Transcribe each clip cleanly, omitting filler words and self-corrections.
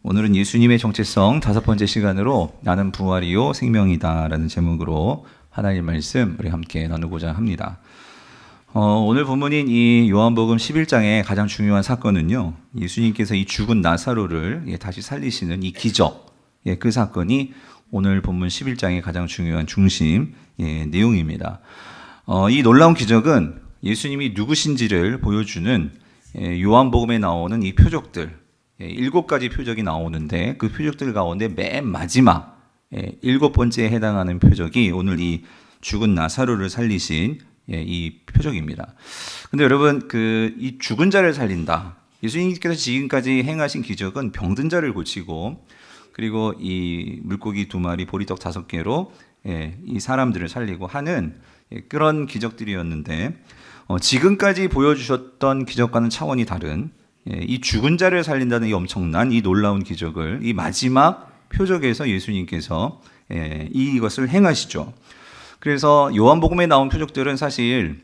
오늘은 예수님의 정체성 5번째 시간으로 나는 부활이요 생명이다 라는 제목으로 하나님의 말씀 우리 함께 나누고자 합니다. 오늘 본문인 이 요한복음 11장의 가장 중요한 사건은요, 예수님께서 이 죽은 나사로를 다시 살리시는 이 기적, 그 사건이 오늘 본문 11장의 가장 중요한 중심 내용입니다. 이 놀라운 기적은 예수님이 누구신지를 보여주는 요한복음에 나오는 이 표적들, 7가지 표적이 나오는데 그 표적들 가운데 맨 마지막 7번째에 해당하는 표적이 오늘 이 죽은 나사로를 살리신 이 표적입니다. 근데 여러분, 이 죽은 자를 살린다. 예수님께서 지금까지 행하신 기적은 병든 자를 고치고, 그리고 이 물고기 2마리, 보리떡 5개로 이 사람들을 살리고 하는 그런 기적들이었는데, 지금까지 보여주셨던 기적과는 차원이 다른 이 죽은 자를 살린다는 이 엄청난 이 놀라운 기적을 이 마지막 표적에서 예수님께서 이것을 행하시죠. 그래서 요한복음에 나온 표적들은 사실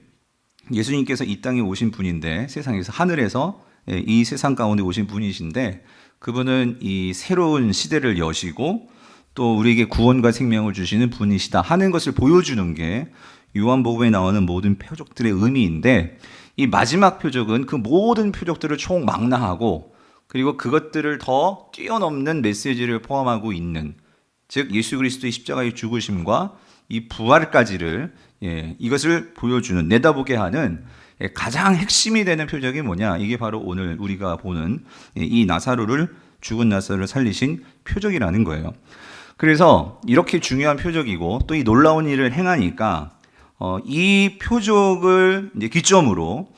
예수님께서 이 땅에 오신 분인데, 세상에서 하늘에서 이 세상 가운데 오신 분이신데, 그분은 이 새로운 시대를 여시고 또 우리에게 구원과 생명을 주시는 분이시다 하는 것을 보여주는 게 요한복음에 나오는 모든 표적들의 의미인데, 이 마지막 표적은 그 모든 표적들을 총망라하고, 그리고 그것들을 더 뛰어넘는 메시지를 포함하고 있는, 즉 예수 그리스도의 십자가의 죽으심과 이 부활까지를 이것을 보여주는, 내다보게 하는 가장 핵심이 되는 표적이 뭐냐? 이게 바로 오늘 우리가 보는 이 죽은 나사로를 살리신 표적이라는 거예요. 그래서 이렇게 중요한 표적이고 또 이 놀라운 일을 행하니까 이 표적을 이제 기점으로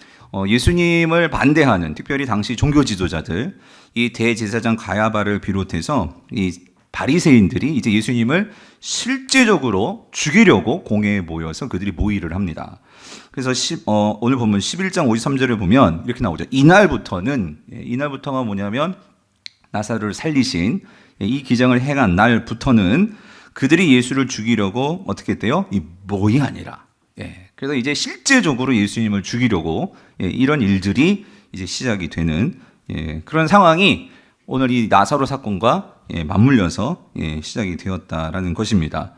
예수님을 반대하는, 특별히 당시 종교 지도자들, 이 대제사장 가야바를 비롯해서 이 바리새인들이 이제 예수님을 실제적으로 죽이려고 공회에 모여서 그들이 모의를 합니다. 그래서 오늘 보면 11장 53절을 보면 이렇게 나오죠. 이날부터가 뭐냐면 나사로를 살리신 이 기적을 행한 날부터는 그들이 예수를 죽이려고 어떻게 했대요? 이 모의하니라. 그래서 이제 실제적으로 예수님을 죽이려고 이런 일들이 이제 시작이 되는 그런 상황이 오늘 이 나사로 사건과 맞물려서 시작이 되었다라는 것입니다.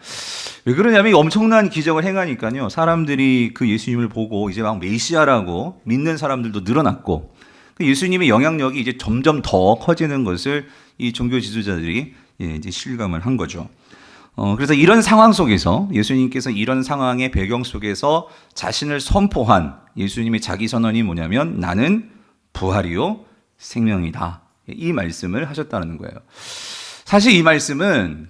왜 그러냐면 엄청난 기적을 행하니까요, 사람들이 그 예수님을 보고 이제 막 메시아라고 믿는 사람들도 늘어났고, 예수님의 영향력이 이제 점점 더 커지는 것을 이 종교 지도자들이 이제 실감을 한 거죠. 그래서 이런 상황 속에서 예수님께서 이런 상황의 배경 속에서 자신을 선포한 예수님의 자기 선언이 뭐냐면 나는 부활이요 생명이다, 이 말씀을 하셨다는 거예요. 사실 이 말씀은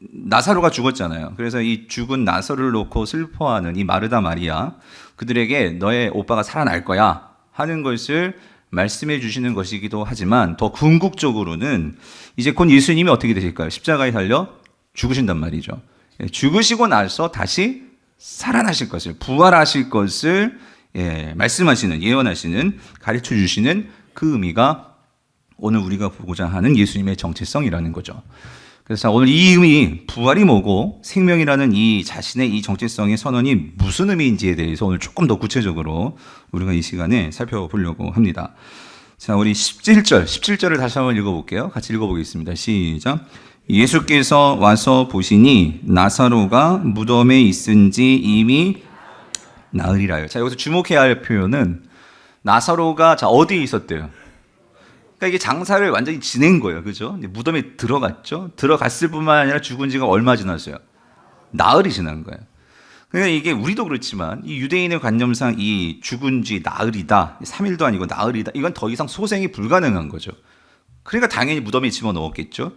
나사로가 죽었잖아요. 그래서 이 죽은 나사로를 놓고 슬퍼하는 이 마르다 마리아, 그들에게 너의 오빠가 살아날 거야 하는 것을 말씀해 주시는 것이기도 하지만, 더 궁극적으로는 이제 곧 예수님이 어떻게 되실까요? 십자가에 달려 죽으신단 말이죠. 죽으시고 나서 다시 살아나실 것을, 부활하실 것을 말씀하시는, 예언하시는, 가르쳐 주시는 그 의미가 오늘 우리가 보고자 하는 예수님의 정체성이라는 거죠. 그래서 오늘 이 의미, 부활이 뭐고 생명이라는 이 자신의 이 정체성의 선언이 무슨 의미인지에 대해서 오늘 조금 더 구체적으로 우리가 이 시간에 살펴보려고 합니다. 자, 우리 17절을 다시 한번 읽어볼게요. 같이 읽어보겠습니다. 시작. 예수께서 와서 보시니 나사로가 무덤에 있은지 이미 나으리라요. 자, 여기서 주목해야 할 표현은 나사로가 어디에 있었대요? 그러니까 이게 장사를 완전히 지낸 거예요. 그죠? 무덤에 들어갔죠? 들어갔을 뿐만 아니라 죽은 지가 얼마 지났어요? 나흘이 지난 거예요. 그러니까 이게 우리도 그렇지만 이 유대인의 관념상 이 죽은 지 나흘이다, 3일도 아니고 나흘이다, 이건 더 이상 소생이 불가능한 거죠. 그러니까 당연히 무덤에 집어넣었겠죠.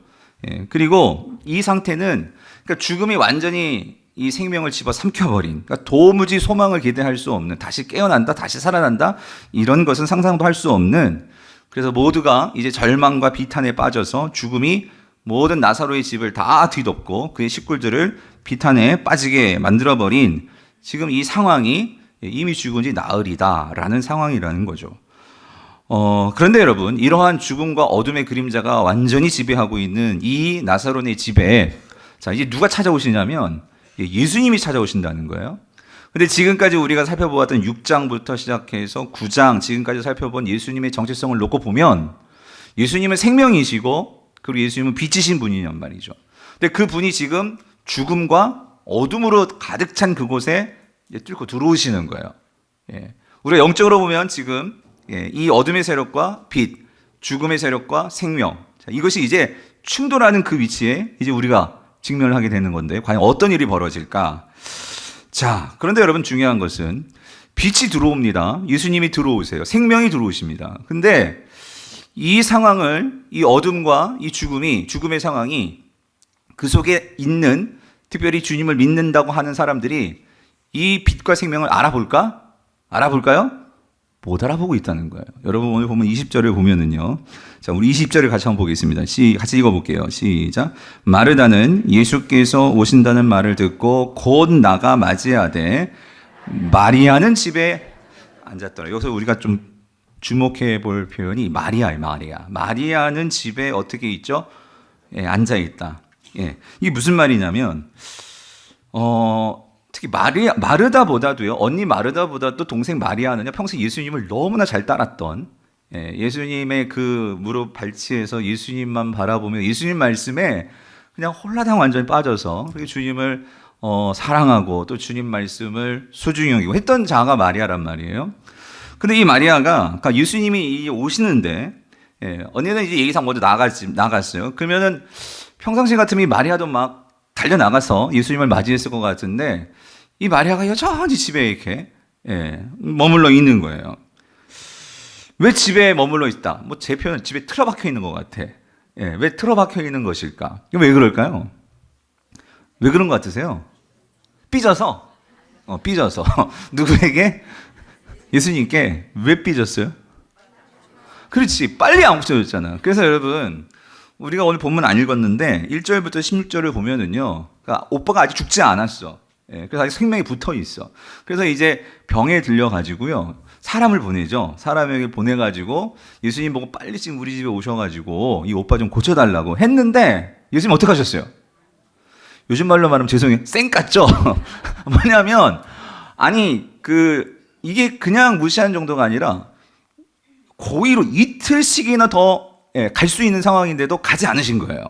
그리고 이 상태는, 그러니까 죽음이 완전히 이 생명을 집어 삼켜버린, 그러니까 도무지 소망을 기대할 수 없는, 다시 깨어난다, 다시 살아난다, 이런 것은 상상도 할 수 없는, 그래서 모두가 이제 절망과 비탄에 빠져서 죽음이 모든 나사로의 집을 다 뒤덮고 그의 식구들을 비탄에 빠지게 만들어버린 지금 이 상황이 이미 죽은 지 나흘이다라는 상황이라는 거죠. 그런데 여러분, 이러한 죽음과 어둠의 그림자가 완전히 지배하고 있는 이 나사로의 집에 자, 이제 누가 찾아오시냐면 예수님이 찾아오신다는 거예요. 근데 지금까지 우리가 살펴보았던 6장부터 시작해서 9장, 지금까지 살펴본 예수님의 정체성을 놓고 보면 예수님은 생명이시고 그리고 예수님은 빛이신 분이란 말이죠. 근데 그 분이 지금 죽음과 어둠으로 가득 찬 그곳에 뚫고 들어오시는 거예요. 예. 우리가 영적으로 보면 지금 이 어둠의 세력과 빛, 죽음의 세력과 생명, 자, 이것이 이제 충돌하는 그 위치에 이제 우리가 직면을 하게 되는 건데 과연 어떤 일이 벌어질까? 자, 그런데 여러분 중요한 것은 빛이 들어옵니다. 예수님이 들어오세요. 생명이 들어오십니다. 근데 이 상황을, 이 어둠과 이 죽음의 상황이 그 속에 있는 특별히 주님을 믿는다고 하는 사람들이 이 빛과 생명을 알아볼까? 알아볼까요? 못 알아보고 있다는 거예요. 여러분 오늘 보면 20절을 보면은요. 자, 우리 20절을 같이 한번 보겠습니다. 같이 읽어볼게요. 시작. 마르다는 예수께서 오신다는 말을 듣고 곧 나가 맞이하되 마리아는 집에 앉았더라. 여기서 우리가 좀 주목해 볼 표현이 마리아예요. 마리아는 집에 어떻게 있죠? 예, 앉아 있다. 예, 이게 무슨 말이냐면 특히 마르다보다도요, 언니 마르다보다도 동생 마리아는요, 평소 예수님을 너무나 잘 따랐던, 예수님의 그 무릎 발치에서 예수님만 바라보며 예수님 말씀에 그냥 홀라당 완전히 빠져서 그렇게 주님을 사랑하고 또 주님 말씀을 소중히 여기고 했던 자가 마리아란 말이에요. 근데 이 마리아가, 그러니까 예수님이 오시는데, 언니는 이제 예의상 먼저 나갔어요. 그러면은 평상시 같으면 이 마리아도 막 달려나가서 예수님을 맞이했을 것 같은데, 이 마리아가 여전히 집에 이렇게 머물러 있는 거예요. 왜 집에 머물러 있다? 뭐 제 표현은 집에 틀어박혀 있는 것 같아. 왜 틀어박혀 있는 것일까? 왜 그럴까요? 왜 그런 것 같으세요? 삐져서. 누구에게? 예수님께. 왜 삐졌어요? 그렇지. 빨리 안 고쳐졌잖아. 그래서 여러분, 우리가 오늘 본문 안 읽었는데 1절부터 16절을 보면은요, 그러니까 오빠가 아직 죽지 않았어. 그래서 아직 생명이 붙어 있어. 그래서 이제 병에 들려가지고요, 사람을 보내죠. 사람에게 보내가지고 예수님 보고 빨리 지금 우리 집에 오셔가지고 이 오빠 좀 고쳐달라고 했는데 예수님 어떻게 하셨어요? 요즘 말로 말하면 죄송해요, 쌩 깠죠. 뭐냐면 이게 그냥 무시하는 정도가 아니라 고의로 이틀씩이나 더 갈 수 있는 상황인데도 가지 않으신 거예요.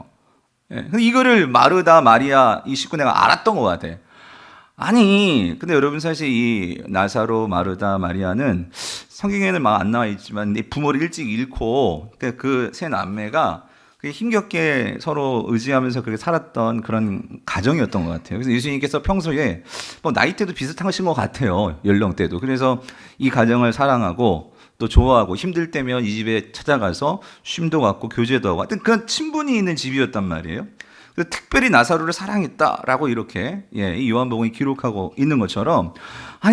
이거를 마리아 이 식구네가 알았던 것 같아. 근데 여러분 사실 이 나사로, 마르다, 마리아는 성경에는 막 안 나와 있지만 부모를 일찍 잃고 그 세 남매가 힘겹게 서로 의지하면서 그렇게 살았던 그런 가정이었던 것 같아요. 그래서 예수님께서 평소에 뭐 나이대도 비슷하신 것 같아요. 연령대도. 그래서 이 가정을 사랑하고 또 좋아하고 힘들 때면 이 집에 찾아가서 쉼도 갖고 교제도 하고 하여튼 그런 친분이 있는 집이었단 말이에요. 그래서 특별히 나사로를 사랑했다라고 이렇게 이 요한복음이 기록하고 있는 것처럼,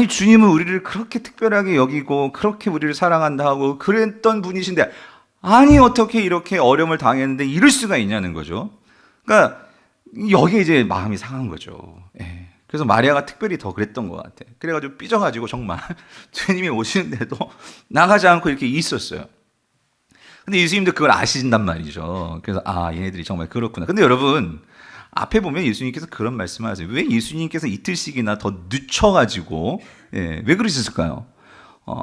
주님은 우리를 그렇게 특별하게 여기고 그렇게 우리를 사랑한다 하고 그랬던 분이신데 어떻게 이렇게 어려움을 당했는데 이럴 수가 있냐는 거죠. 그러니까 여기에 이제 마음이 상한 거죠. 그래서 마리아가 특별히 더 그랬던 것 같아. 그래가지고 삐져가지고 정말 주님이 오시는데도 나가지 않고 이렇게 있었어요. 근데 예수님도 그걸 아신단 말이죠. 그래서 얘네들이 정말 그렇구나. 근데 여러분 앞에 보면 예수님께서 그런 말씀을 하세요. 왜 예수님께서 이틀씩이나 더 늦춰가지고 왜 그러셨을까요?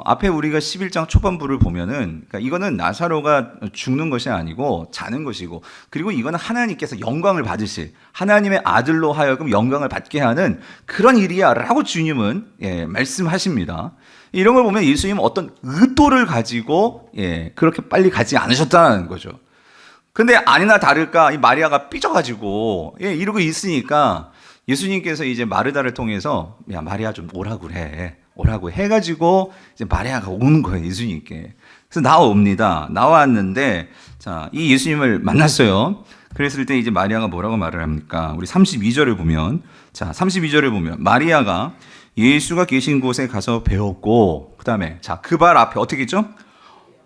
앞에 우리가 11장 초반부를 보면은, 그러니까 이거는 나사로가 죽는 것이 아니고 자는 것이고, 그리고 이거는 하나님께서 영광을 받으실, 하나님의 아들로 하여금 영광을 받게 하는 그런 일이야 라고 주님은 말씀하십니다. 이런 걸 보면 예수님은 어떤 의도를 가지고 그렇게 빨리 가지 않으셨다는 거죠. 근데 아니나 다를까 이 마리아가 삐져가지고 이러고 있으니까 예수님께서 이제 마르다를 통해서 야 마리아 좀 오라고 해가지고 이제 마리아가 오는 거예요, 예수님께. 그래서 나옵니다. 나왔는데 이 예수님을 만났어요. 그랬을 때 이제 마리아가 뭐라고 말을 합니까? 우리 32절을 보면 32절을 보면 마리아가 예수가 계신 곳에 가서 배웠고, 그 다음에 그 발 앞에 어떻게 있죠?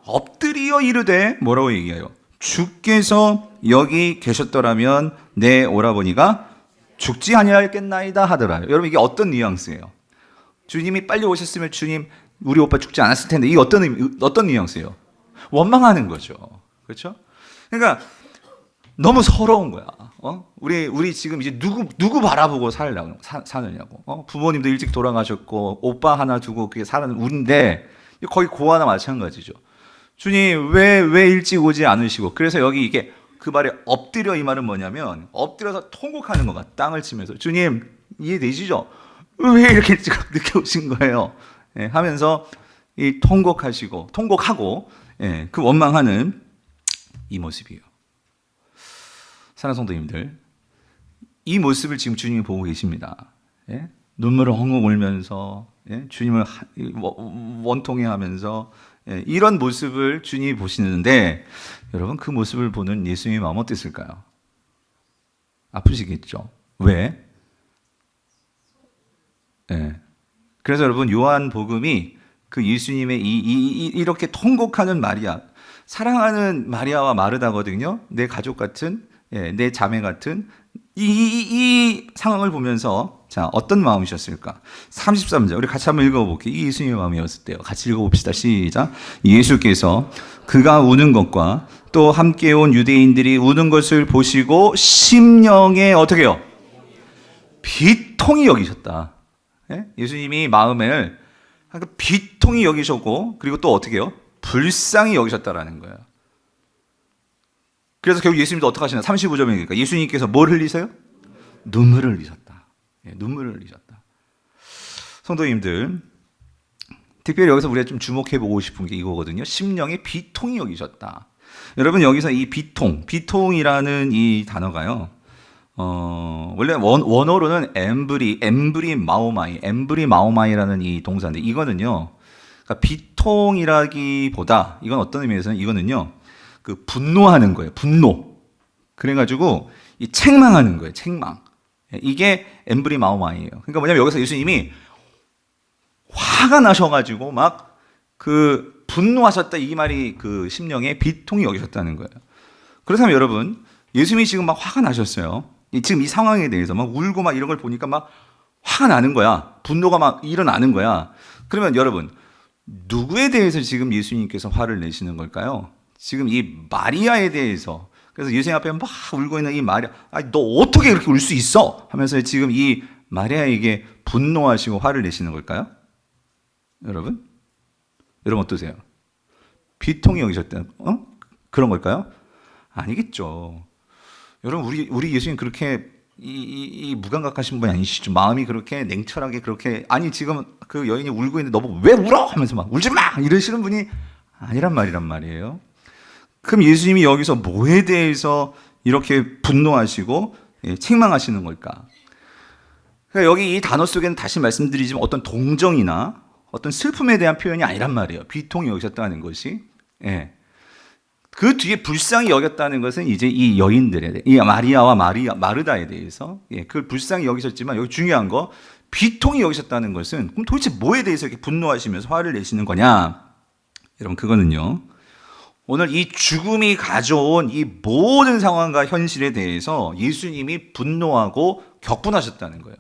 엎드려 이르되 뭐라고 얘기해요? 주께서 여기 계셨더라면 내 오라버니가 죽지 아니하였겠나이다 하더라. 여러분 이게 어떤 뉘앙스예요? 주님이 빨리 오셨으면 주님 우리 오빠 죽지 않았을 텐데, 이게 어떤 뉘앙스예요? 원망하는 거죠. 그렇죠? 그러니까 너무 서러운 거야. 우리 지금 이제 누구 바라보고 사느냐고. 부모님도 일찍 돌아가셨고 오빠 하나 두고 그게 사는 우리인데 거의 고아나 마찬가지죠. 주님 왜 일찍 오지 않으시고, 그래서 여기 이게 그 말에 엎드려 이 말은 뭐냐면 엎드려서 통곡하는 거가 땅을 치면서 주님 이해되시죠? 왜 이렇게 늦게 오신 거예요? 예, 하면서 이 통곡하고 예, 그 원망하는 이 모습이에요. 사랑하는 성도님들, 이 모습을 지금 주님이 보고 계십니다. 예? 눈물을 헝헝 울면서 예? 주님을 원통해 하면서 예, 이런 모습을 주님이 보시는데 여러분 그 모습을 보는 예수님의 마음 어땠을까요? 아프시겠죠? 왜? 예. 그래서 여러분 요한복음이 그 예수님의 이렇게 통곡하는 마리아, 사랑하는 마리아와 마르다거든요. 내 가족 같은, 예, 내 자매 같은 이 상황을 보면서 자 어떤 마음이셨을까? 33절 우리 같이 한번 읽어볼게요. 이 예수님의 마음이었을 때요. 같이 읽어봅시다. 시작. 예수께서 그가 우는 것과 또 함께 온 유대인들이 우는 것을 보시고 심령에 어떻게 해요? 비통히 여기셨다. 예? 예수님이 마음을 비통히 여기셨고 그리고 또 어떻게 해요? 불쌍히 여기셨다라는 거예요. 그래서 결국 예수님도 어떻게 하시나? 35절이니까 예수님께서 뭘 흘리세요? 눈물을 흘리셨다. 예, 눈물을 흘리셨다. 성도님들, 특별히 여기서 우리가 좀 주목해보고 싶은 게 이거거든요. 심령에 비통히 여기셨다. 여러분 여기서 이 비통이라는 이 단어가요. 원래 원어로는 엠브리 마오마이라는 이 동사인데 이거는요. 그러니까 비통이라기보다 이건 어떤 의미에서는 이거는요. 그 분노하는 거예요. 분노. 그래가지고 이 책망하는 거예요. 책망. 이게 엠브리 마오마이예요. 그러니까 뭐냐면 여기서 예수님이 화가 나셔가지고 막 그 분노하셨다 이 말이 그 심령에 비통히 여기셨다는 거예요. 그렇다면 여러분 예수님이 지금 막 화가 나셨어요. 지금 이 상황에 대해서 막 울고 막 이런 걸 보니까 막 화가 나는 거야. 분노가 막 일어나는 거야. 그러면 여러분 누구에 대해서 지금 예수님께서 화를 내시는 걸까요? 지금 이 마리아에 대해서. 그래서 예수님 앞에 막 울고 있는 이 마리아, 너 어떻게 이렇게 울 수 있어? 하면서 지금 이 마리아에게 분노하시고 화를 내시는 걸까요? 여러분 어떠세요? 비통히 여기셨다. 그런 걸까요? 아니겠죠. 여러분 우리 예수님 그렇게 이 무감각하신 분이 아니시죠. 마음이 그렇게 냉철하게 그렇게 아니 지금 그 여인이 울고 있는데 너 왜 울어? 하면서 막 울지 마 이러시는 분이 아니란 말이에요. 그럼 예수님이 여기서 뭐에 대해서 이렇게 분노하시고 책망하시는 걸까? 그러니까 여기 이 단어 속에는 다시 말씀드리지만 어떤 동정이나 어떤 슬픔에 대한 표현이 아니란 말이에요. 비통히 여기셨다는 것이. 예. 그 뒤에 불쌍히 여겼다는 것은 이제 이 여인들에, 이 마리아와 마르다에 대해서 그걸 불쌍히 여기셨지만 여기 중요한 거 비통히 여기셨다는 것은 그럼 도대체 뭐에 대해서 이렇게 분노하시면서 화를 내시는 거냐? 여러분 그거는요. 오늘 이 죽음이 가져온 이 모든 상황과 현실에 대해서 예수님이 분노하고 격분하셨다는 거예요.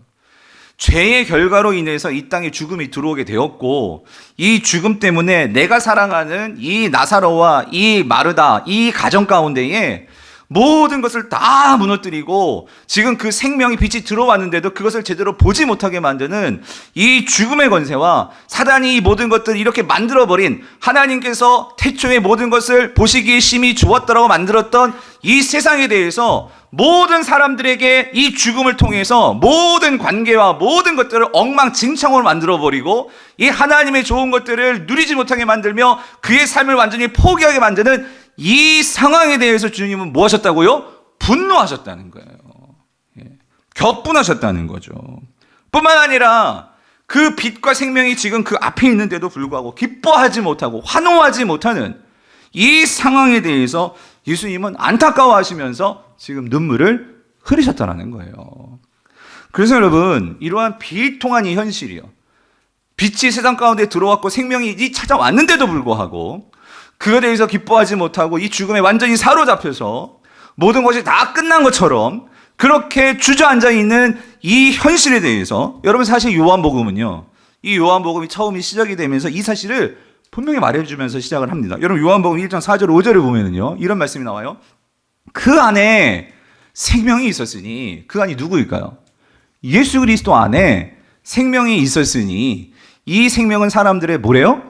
죄의 결과로 인해서 이 땅에 죽음이 들어오게 되었고 이 죽음 때문에 내가 사랑하는 이 나사로와 이 마르다 이 가정 가운데에 모든 것을 다 무너뜨리고 지금 그 생명의 빛이 들어왔는데도 그것을 제대로 보지 못하게 만드는 이 죽음의 권세와 사단이 이 모든 것들을 이렇게 만들어버린 하나님께서 태초에 모든 것을 보시기에 심히 좋았다라고 만들었던 이 세상에 대해서 모든 사람들에게 이 죽음을 통해서 모든 관계와 모든 것들을 엉망진창으로 만들어버리고 이 하나님의 좋은 것들을 누리지 못하게 만들며 그의 삶을 완전히 포기하게 만드는 이 상황에 대해서 주님은 뭐 하셨다고요? 분노하셨다는 거예요. 격분하셨다는 거죠. 뿐만 아니라 그 빛과 생명이 지금 그 앞에 있는데도 불구하고 기뻐하지 못하고 환호하지 못하는 이 상황에 대해서 예수님은 안타까워하시면서 지금 눈물을 흘리셨다는 거예요. 그래서 여러분 이러한 비통한 이 현실이요. 빛이 세상 가운데 들어왔고 생명이 찾아왔는데도 불구하고 그에 대해서 기뻐하지 못하고 이 죽음에 완전히 사로잡혀서 모든 것이 다 끝난 것처럼 그렇게 주저앉아 있는 이 현실에 대해서 여러분 사실 요한복음은요. 이 요한복음이 처음이 시작이 되면서 이 사실을 분명히 말해주면서 시작을 합니다. 여러분 요한복음 1장 4절 5절을 보면은요. 이런 말씀이 나와요. 그 안에 생명이 있었으니 그 안이 누구일까요? 예수 그리스도 안에 생명이 있었으니 이 생명은 사람들의 뭐래요?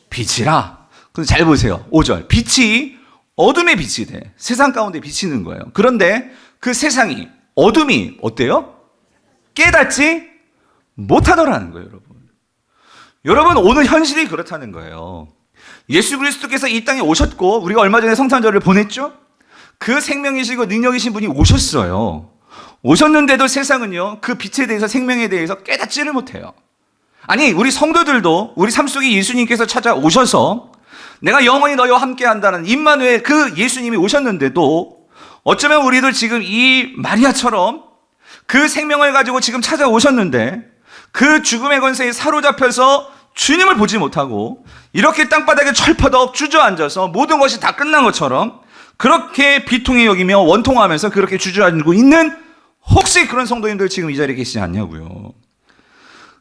빛이라. 근데 잘 보세요. 5절. 빛이 어둠의 빛이 돼. 세상 가운데 비치는 거예요. 그런데 그 세상이, 어둠이 어때요? 깨닫지 못하더라는 거예요, 여러분. 여러분, 오늘 현실이 그렇다는 거예요. 예수 그리스도께서 이 땅에 오셨고, 우리가 얼마 전에 성탄절을 보냈죠? 그 생명이시고 능력이신 분이 오셨어요. 오셨는데도 세상은요, 그 빛에 대해서, 생명에 대해서 깨닫지를 못해요. 아니, 우리 성도들도 우리 삶 속에 예수님께서 찾아오셔서 내가 영원히 너희와 함께 한다는 임마누엘, 그 예수님이 오셨는데도 어쩌면 우리들 지금 이 마리아처럼 그 생명을 가지고 지금 찾아오셨는데 그 죽음의 권세에 사로잡혀서 주님을 보지 못하고 이렇게 땅바닥에 철퍼덕 주저앉아서 모든 것이 다 끝난 것처럼 그렇게 비통히 여기며 원통하면서 그렇게 주저앉고 있는, 혹시 그런 성도님들 지금 이 자리에 계시지 않냐고요.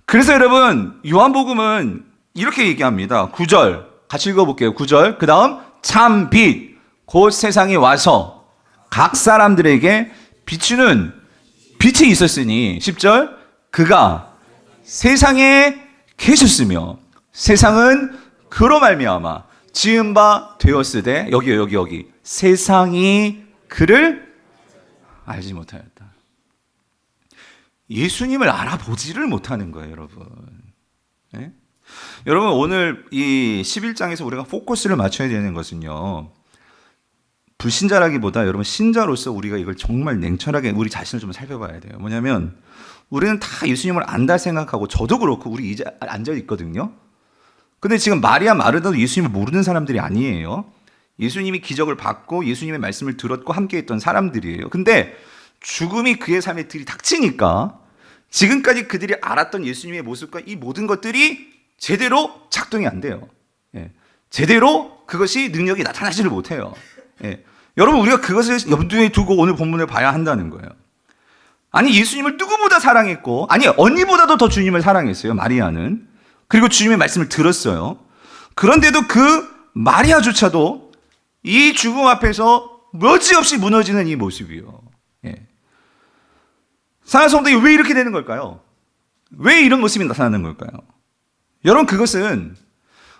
그래서 여러분, 요한복음은 이렇게 얘기합니다. 9절 같이 읽어볼게요. 9절, 그 다음 참 빛 곧 세상에 와서 각 사람들에게 비추는 빛이 있었으니, 10절, 그가 세상에 계셨으며 세상은 그로 말미암아 지은 바 되었으되, 여기요, 여기 세상이 그를 알지 못하였다. 예수님을 알아보지를 못하는 거예요, 여러분. 네? 여러분, 오늘 이 11장에서 우리가 포커스를 맞춰야 되는 것은요, 불신자라기보다 여러분 신자로서 우리가 이걸 정말 냉철하게 우리 자신을 좀 살펴봐야 돼요. 뭐냐면 우리는 다 예수님을 안다 생각하고, 저도 그렇고 우리 이제 앉아 있거든요. 근데 지금 마리아 마르다도 예수님을 모르는 사람들이 아니에요. 예수님이 기적을 받고 예수님의 말씀을 들었고 함께 했던 사람들이에요. 근데 죽음이 그의 삶에 들이닥치니까 지금까지 그들이 알았던 예수님의 모습과 이 모든 것들이 제대로 작동이 안 돼요. 예. 제대로 그것이 능력이 나타나지를 못해요. 예. 여러분, 우리가 그것을 염두에 두고 오늘 본문을 봐야 한다는 거예요. 아니, 예수님을 누구보다 사랑했고, 아니, 언니보다도 더 주님을 사랑했어요, 마리아는. 그리고 주님의 말씀을 들었어요. 그런데도 그 마리아조차도 이 죽음 앞에서 머지없이 무너지는 이 모습이요. 예. 사랑하는 성도님, 왜 이렇게 되는 걸까요? 왜 이런 모습이 나타나는 걸까요? 여러분, 그것은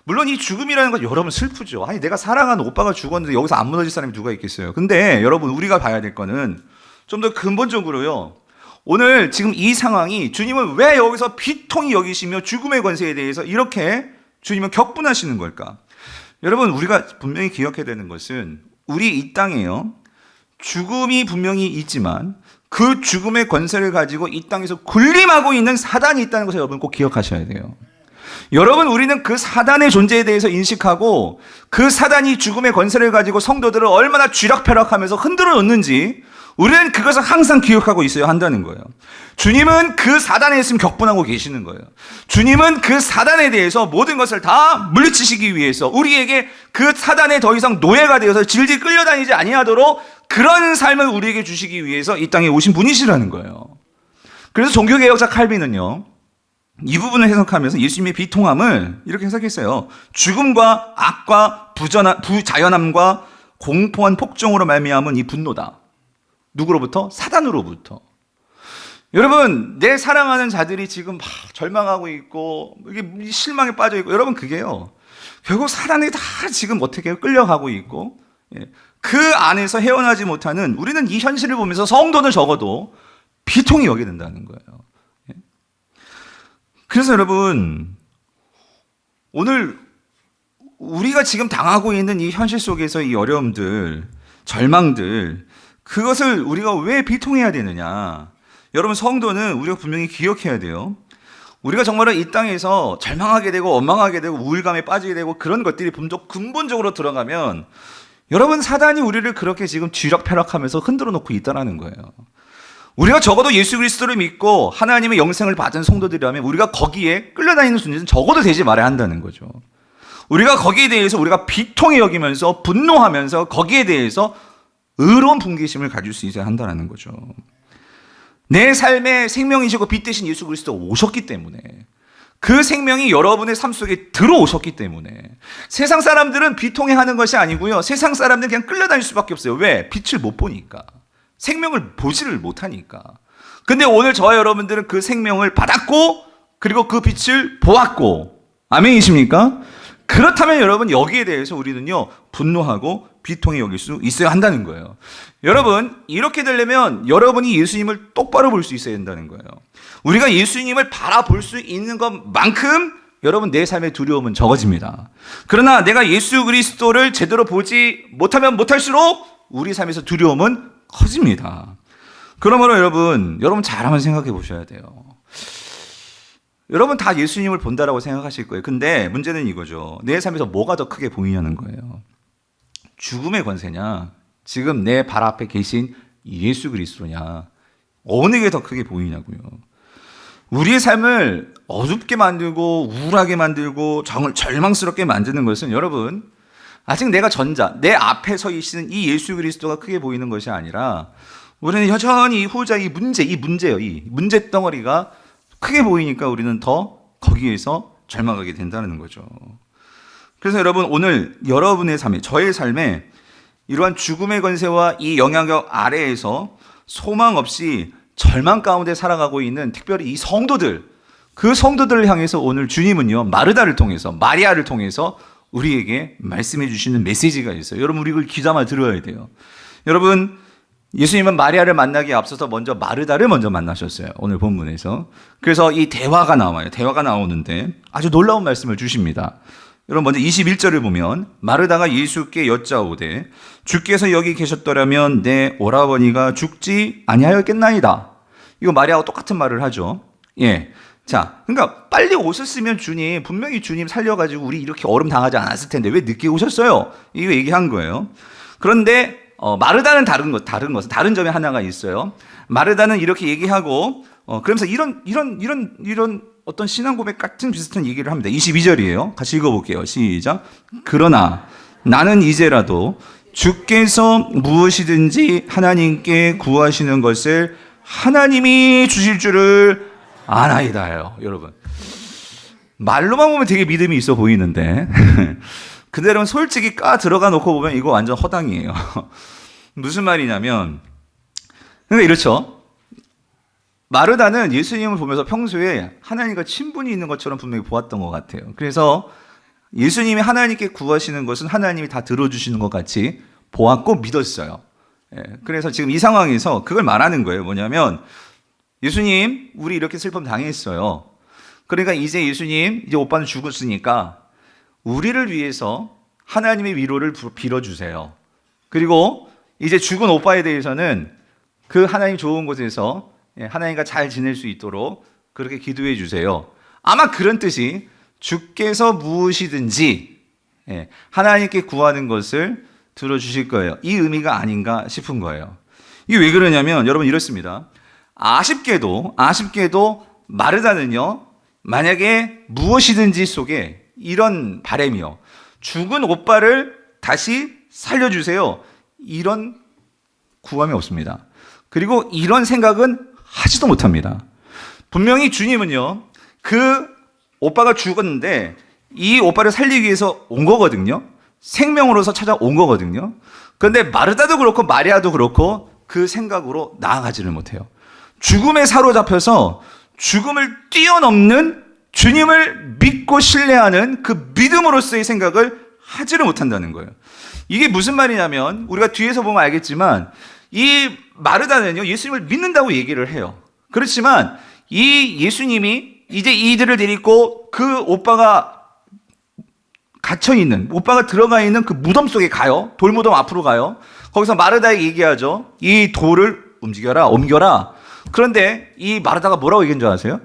물론 이 죽음이라는 건 여러분 슬프죠. 아니, 내가 사랑하는 오빠가 죽었는데 여기서 안 무너질 사람이 누가 있겠어요. 근데 여러분, 우리가 봐야 될 거는 좀 더 근본적으로요, 오늘 지금 이 상황이 주님은 왜 여기서 비통히 여기시며 죽음의 권세에 대해서 이렇게 주님은 격분하시는 걸까? 여러분, 우리가 분명히 기억해야 되는 것은 우리 이 땅에요, 죽음이 분명히 있지만 그 죽음의 권세를 가지고 이 땅에서 군림하고 있는 사단이 있다는 것을 여러분 꼭 기억하셔야 돼요. 여러분, 우리는 그 사단의 존재에 대해서 인식하고 그 사단이 죽음의 권세를 가지고 성도들을 얼마나 쥐락펴락하면서 흔들어 놓는지 우리는 그것을 항상 기억하고 있어야 한다는 거예요. 주님은 그 사단에 있으면 격분하고 계시는 거예요. 주님은 그 사단에 대해서 모든 것을 다 물리치시기 위해서 우리에게 그 사단에 더 이상 노예가 되어서 질질 끌려다니지 아니하도록 그런 삶을 우리에게 주시기 위해서 이 땅에 오신 분이시라는 거예요. 그래서 종교개혁자 칼빈은요, 이 부분을 해석하면서 예수님의 비통함을 이렇게 해석했어요. 죽음과 악과 부자연함과 공포한 폭정으로 말미암은 이 분노다. 누구로부터? 사단으로부터. 여러분, 내 사랑하는 자들이 지금 막 절망하고 있고 이게 실망에 빠져 있고, 여러분, 그게요, 결국 사단이 다 지금 어떻게 끌려가고 있고, 그 안에서 헤어나지 못하는, 우리는 이 현실을 보면서 성도는 적어도 비통히 여기게 된다는 거예요. 그래서 여러분, 오늘 우리가 지금 당하고 있는 이 현실 속에서 이 어려움들, 절망들, 그것을 우리가 왜 비통해야 되느냐? 여러분, 성도는 우리가 분명히 기억해야 돼요. 우리가 정말로 이 땅에서 절망하게 되고 원망하게 되고 우울감에 빠지게 되고 그런 것들이 근본적으로 들어가면, 여러분, 사단이 우리를 그렇게 지금 쥐락펴락하면서 흔들어 놓고 있다는 거예요. 우리가 적어도 예수 그리스도를 믿고 하나님의 영생을 받은 성도들이라면 우리가 거기에 끌려다니는 존재는 적어도 되지 말아야 한다는 거죠. 우리가 거기에 대해서 우리가 비통히 여기면서 분노하면서 거기에 대해서 의로운 분개심을 가질 수 있어야 한다는 거죠. 내 삶의 생명이시고 빛 대신 예수 그리스도 오셨기 때문에, 그 생명이 여러분의 삶 속에 들어오셨기 때문에 세상 사람들은 비통해하는 것이 아니고요, 세상 사람들은 그냥 끌려다닐 수밖에 없어요. 왜? 빛을 못 보니까. 생명을 보지를 못하니까. 근데 오늘 저와 여러분들은 그 생명을 받았고 그리고 그 빛을 보았고, 아멘이십니까? 그렇다면 여러분 여기에 대해서 우리는요 분노하고 비통히 여길 수 있어야 한다는 거예요. 여러분 이렇게 되려면 여러분이 예수님을 똑바로 볼 수 있어야 된다는 거예요. 우리가 예수님을 바라볼 수 있는 것만큼 여러분 내 삶의 두려움은 적어집니다. 그러나 내가 예수 그리스도를 제대로 보지 못하면 못할수록 우리 삶에서 두려움은 커집니다. 그러므로 여러분 잘 한번 생각해 보셔야 돼요. 여러분 다 예수님을 본다라고 생각하실 거예요. 근데 문제는 이거죠. 내 삶에서 뭐가 더 크게 보이냐는 거예요. 죽음의 권세냐, 지금 내 발 앞에 계신 예수 그리스도냐, 어느 게 더 크게 보이냐고요. 우리의 삶을 어둡게 만들고 우울하게 만들고 절망스럽게 만드는 것은 여러분 아직 내가 내 앞에 서 계시는 이 예수 그리스도가 크게 보이는 것이 아니라 우리는 여전히 후자 이 문제예요. 이 문제 덩어리가 크게 보이니까 우리는 더 거기에서 절망하게 된다는 거죠. 그래서 여러분 오늘 여러분의 삶에, 저의 삶에 이러한 죽음의 권세와 이 영향력 아래에서 소망 없이 절망 가운데 살아가고 있는 특별히 이 성도들, 그 성도들을 향해서 오늘 주님은요 마르다를 통해서, 마리아를 통해서 우리에게 말씀해 주시는 메시지가 있어요. 여러분 우리 이걸 귀담아 들어야 돼요. 여러분 예수님은 마리아를 만나기에 앞서서 먼저 마르다를 먼저 만나셨어요. 오늘 본문에서. 그래서 이 대화가 나와요. 대화가 나오는데 아주 놀라운 말씀을 주십니다. 여러분 먼저 21절을 보면 마르다가 예수께 여짜오되 주께서 여기 계셨더라면 내 오라버니가 죽지 아니하였겠나이다. 이거 마리아하고 똑같은 말을 하죠. 예. 자, 그러니까 빨리 오셨으면 주님, 분명히 주님 살려가지고 우리 이렇게 얼음 당하지 않았을 텐데 왜 늦게 오셨어요? 이거 얘기한 거예요. 그런데 마르다는 다른 점이 하나가 있어요. 마르다는 이렇게 얘기하고 그러면서 이런 어떤 신앙 고백 같은 비슷한 얘기를 합니다. 22절이에요. 같이 읽어볼게요. 시작. 그러나 나는 이제라도 주께서 무엇이든지 하나님께 구하시는 것을 하나님이 주실 줄을 아나이다요. 여러분 말로만 보면 되게 믿음이 있어 보이는데 그대로는 솔직히 들어가 놓고 보면 이거 완전 허당이에요. 무슨 말이냐면, 그러니까 이렇죠. 마르다는 예수님을 보면서 평소에 하나님과 친분이 있는 것처럼 분명히 보았던 것 같아요. 그래서 예수님이 하나님께 구하시는 것은 하나님이 다 들어주시는 것 같이 보았고 믿었어요. 그래서 지금 이 상황에서 그걸 말하는 거예요. 뭐냐면, 예수님, 우리 이렇게 슬픔 당했어요. 그러니까 이제 예수님, 이제 오빠는 죽었으니까 우리를 위해서 하나님의 위로를 빌어주세요. 그리고 이제 죽은 오빠에 대해서는 그 하나님 좋은 곳에서 하나님과 잘 지낼 수 있도록 그렇게 기도해 주세요. 아마 그런 뜻이 주께서 무엇이든지 하나님께 구하는 것을 들어주실 거예요. 이 의미가 아닌가 싶은 거예요. 이게 왜 그러냐면 여러분 이렇습니다. 아쉽게도 마르다는요, 만약에 무엇이든지 속에 이런 바람이요, 죽은 오빠를 다시 살려주세요, 이런 구함이 없습니다. 그리고 이런 생각은 하지도 못합니다. 분명히 주님은요, 그 오빠가 죽었는데 이 오빠를 살리기 위해서 온 거거든요. 생명으로서 찾아온 거거든요. 그런데 마르다도 그렇고 마리아도 그렇고 그 생각으로 나아가지를 못해요. 죽음에 사로잡혀서 죽음을 뛰어넘는 주님을 믿고 신뢰하는 그 믿음으로서의 생각을 하지를 못한다는 거예요. 이게 무슨 말이냐면 우리가 뒤에서 보면 알겠지만 이 마르다는요, 예수님을 믿는다고 얘기를 해요. 그렇지만 이 예수님이 이제 이들을 데리고 그 오빠가 갇혀있는, 오빠가 들어가 있는 그 무덤 속에 가요. 돌무덤 앞으로 가요. 거기서 마르다에게 얘기하죠. 이 돌을 옮겨라. 그런데 이 마르다가 뭐라고 얘기한 줄 아세요?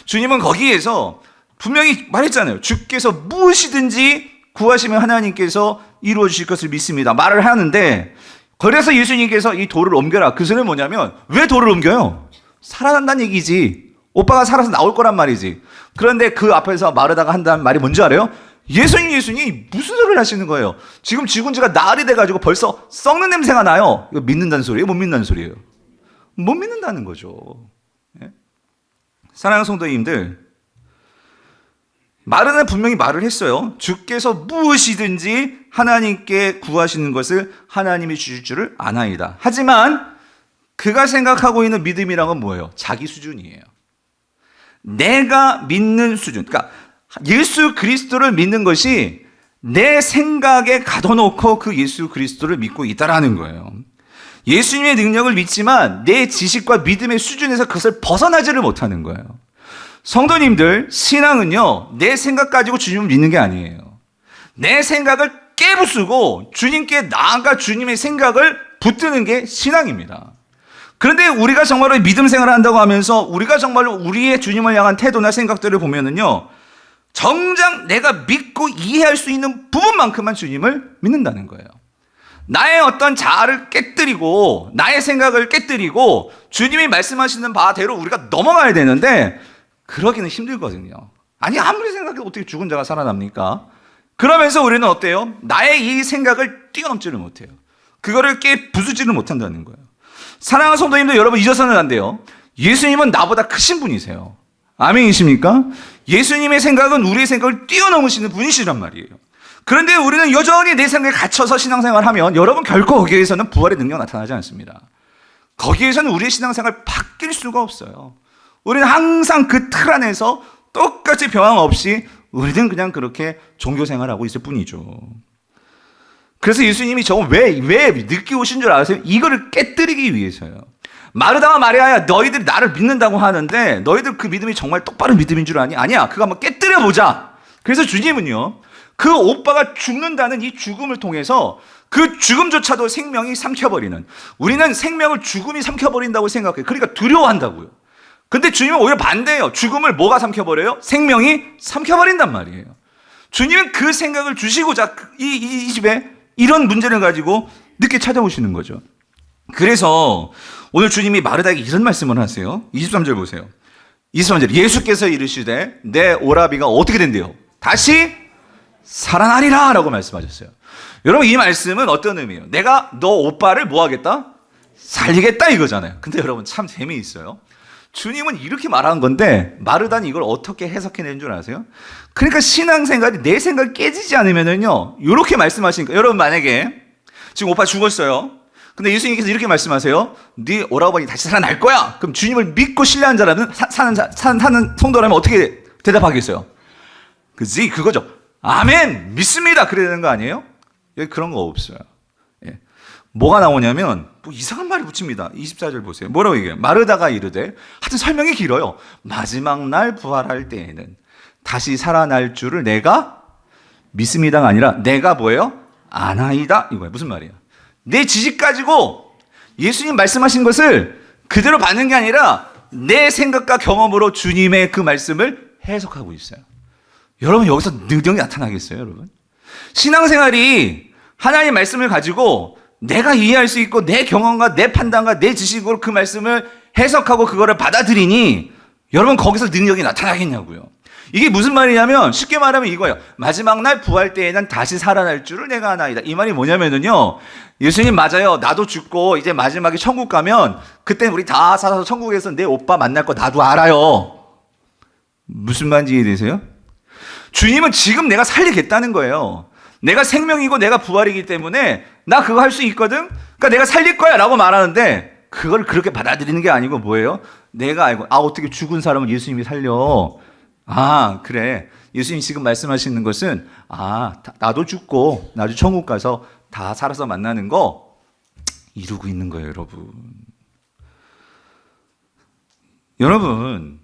주님은 거기에서 분명히 말했잖아요. 주께서 무엇이든지 구하시면 하나님께서 이루어 주실 것을 믿습니다. 말을 하는데, 그래서 예수님께서 이 돌을 옮겨라. 그 소리는 뭐냐면, 왜 돌을 옮겨요? 살아난다는 얘기지. 오빠가 살아서 나올 거란 말이지. 그런데 그 앞에서 마르다가 한다는 말이 뭔지 알아요? 예수님 무슨 소리를 하시는 거예요? 지금 죽은 지가 나흘이 돼가지고 벌써 썩는 냄새가 나요. 이거 믿는다는 소리예요? 못 믿는다는 소리예요? 못 믿는다는 거죠. 사랑하는 성도님들, 마르다는 분명히 말을 했어요. 주께서 무엇이든지 하나님께 구하시는 것을 하나님이 주실 줄을 아나이다. 하지만 그가 생각하고 있는 믿음이란 건 뭐예요? 자기 수준이에요. 내가 믿는 수준. 그러니까 예수 그리스도를 믿는 것이 내 생각에 가둬놓고 그 예수 그리스도를 믿고 있다라는 거예요. 예수님의 능력을 믿지만 내 지식과 믿음의 수준에서 그것을 벗어나지를 못하는 거예요. 성도님들, 신앙은요, 내 생각 가지고 주님을 믿는 게 아니에요. 내 생각을 깨부수고 주님께 나아가 주님의 생각을 붙드는 게 신앙입니다. 그런데 우리가 정말로 믿음 생활을 한다고 하면서 우리가 정말로 우리의 주님을 향한 태도나 생각들을 보면은요, 정작 내가 믿고 이해할 수 있는 부분만큼만 주님을 믿는다는 거예요. 나의 어떤 자아를 깨뜨리고 나의 생각을 깨뜨리고 주님이 말씀하시는 바대로 우리가 넘어가야 되는데 그러기는 힘들거든요. 아니, 아무리 생각해도 어떻게 죽은 자가 살아납니까? 그러면서 우리는 어때요? 나의 이 생각을 뛰어넘지를 못해요. 그거를 부수지를 못한다는 거예요. 사랑하는 성도님들, 여러분 잊어서는 안 돼요. 예수님은 나보다 크신 분이세요. 아멘이십니까? 예수님의 생각은 우리의 생각을 뛰어넘으시는 분이시란 말이에요. 그런데 우리는 여전히 내 생각에 갇혀서 신앙생활을 하면 여러분 결코 거기에서는 부활의 능력 나타나지 않습니다. 거기에서는 우리의 신앙생활 바뀔 수가 없어요. 우리는 항상 그 틀 안에서 똑같이 변함 없이 우리는 그냥 그렇게 종교생활하고 있을 뿐이죠. 그래서 예수님이 저거 왜 늦게 오신 줄 아세요? 이거를 깨뜨리기 위해서요. 마르다와 마리아야, 너희들이 나를 믿는다고 하는데 너희들 그 믿음이 정말 똑바른 믿음인 줄 아니? 아니야, 그거 한번 깨뜨려보자. 그래서 주님은요, 그 오빠가 죽는다는 이 죽음을 통해서 그 죽음조차도 생명이 삼켜버리는, 우리는 생명을 죽음이 삼켜버린다고 생각해요. 그러니까 두려워한다고요. 근데 주님은 오히려 반대예요. 죽음을 뭐가 삼켜버려요? 생명이 삼켜버린단 말이에요. 주님은 그 생각을 주시고자 이 집에 이런 문제를 가지고 늦게 찾아오시는 거죠. 그래서 오늘 주님이 마르다에게 이런 말씀을 하세요. 23절 보세요. 23절, 예수께서 이르시되 내 오라비가 어떻게 된대요? 다시 살아나리라 라고 말씀하셨어요. 여러분, 이 말씀은 어떤 의미예요? 내가 너 오빠를 뭐 하겠다? 살리겠다 이거잖아요. 근데 여러분 참 재미있어요. 주님은 이렇게 말한 건데 마르다는 이걸 어떻게 해석해낸 줄 아세요? 그러니까 신앙생활이 내 생각이 깨지지 않으면은요, 이렇게 말씀하시니까, 여러분 만약에 지금 오빠 죽었어요. 근데 예수님께서 이렇게 말씀하세요. 네 오라버니 다시 살아날 거야. 그럼 주님을 믿고 신뢰한 자라면 사는 성도라면 어떻게 대답하겠어요? 그지? 그거죠. 아멘, 믿습니다. 그래야 되는 거 아니에요? 여기 그런 거 없어요. 예. 뭐가 나오냐면 뭐 이상한 말을 붙입니다. 24절 보세요. 뭐라고 얘기해요? 마르다가 이르되, 하여튼 설명이 길어요. 마지막 날 부활할 때에는 다시 살아날 줄을 내가 믿습니다가 아니라 내가 뭐예요? 아나이다 이거예요. 무슨 말이에요? 내 지식 가지고 예수님 말씀하신 것을 그대로 받는 게 아니라 내 생각과 경험으로 주님의 그 말씀을 해석하고 있어요. 여러분, 여기서 능력이 나타나겠어요, 여러분? 신앙생활이 하나님의 말씀을 가지고 내가 이해할 수 있고 내 경험과 내 판단과 내 지식으로 그 말씀을 해석하고 그거를 받아들이니 여러분 거기서 능력이 나타나겠냐고요. 이게 무슨 말이냐면 쉽게 말하면 이거예요. 마지막 날 부활 때에는 다시 살아날 줄을 내가 아나이다. 이 말이 뭐냐면은요, 예수님 맞아요. 나도 죽고 이제 마지막에 천국 가면 그때 우리 다 살아서 천국에서 내 오빠 만날 거 나도 알아요. 무슨 말인지 이해되세요? 주님은 지금 내가 살리겠다는 거예요. 내가 생명이고 내가 부활이기 때문에 나 그거 할 수 있거든? 그러니까 내가 살릴 거야 라고 말하는데 그걸 그렇게 받아들이는 게 아니고 뭐예요? 내가 알고, 어떻게 죽은 사람을 예수님이 살려? 그래. 예수님 지금 말씀하시는 것은 나도 죽고 나도 천국 가서 다 살아서 만나는 거 이루고 있는 거예요, 여러분. 여러분,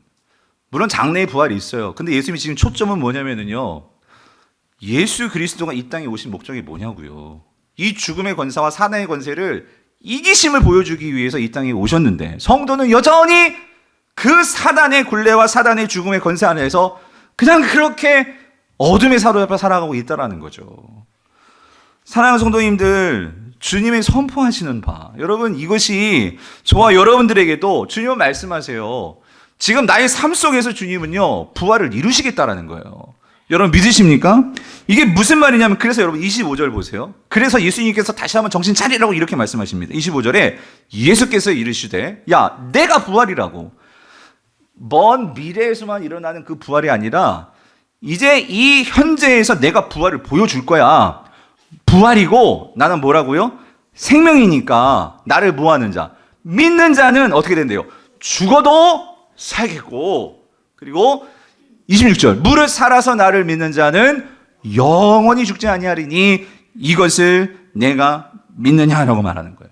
물론 장래의 부활이 있어요. 근데 예수님이 지금 초점은 뭐냐면요, 예수 그리스도가 이 땅에 오신 목적이 뭐냐고요. 이 죽음의 권세와 사단의 권세를 이기심을 보여주기 위해서 이 땅에 오셨는데 성도는 여전히 그 사단의 굴레와 사단의 죽음의 권세 안에서 그냥 그렇게 어둠에 사로잡혀 살아가고 있다는 거죠. 사랑하는 성도님들, 주님의 선포하시는 바, 여러분 이것이 저와 여러분들에게도 주님은 말씀하세요. 지금 나의 삶 속에서 주님은요 부활을 이루시겠다라는 거예요. 여러분 믿으십니까? 이게 무슨 말이냐면, 그래서 여러분 25절 보세요. 그래서 예수님께서 다시 한번 정신 차리라고 이렇게 말씀하십니다. 25절에 예수께서 이르시되, 야 내가 부활이라고. 먼 미래에서만 일어나는 그 부활이 아니라 이제 이 현재에서 내가 부활을 보여줄 거야. 부활이고 나는 뭐라고요? 생명이니까 나를 뭐하는 자, 믿는 자는 어떻게 된대요? 죽어도 살겠고, 그리고 26절. 무릇 살아서 나를 믿는 자는 영원히 죽지 아니하리니 이것을 내가 믿느냐라고 말하는 거예요.